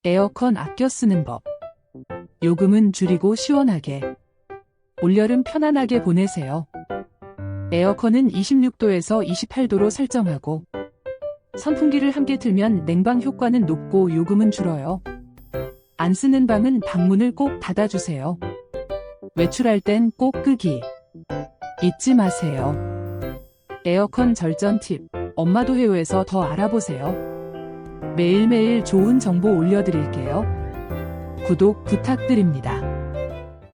에어컨 아껴 쓰는 법. 요금은 줄이고 시원하게. 올여름 편안하게 보내세요. 에어컨은 26도에서 28도로 설정하고 선풍기를 함께 틀면 냉방 효과는 높고 요금은 줄어요. 안 쓰는 방은 방문을 꼭 닫아주세요. 외출할 땐 꼭 끄기. 잊지 마세요. 에어컨 절전 팁. 엄마도 해요에서 더 알아보세요. 매일매일 좋은 정보 올려드릴게요. 구독 부탁드립니다.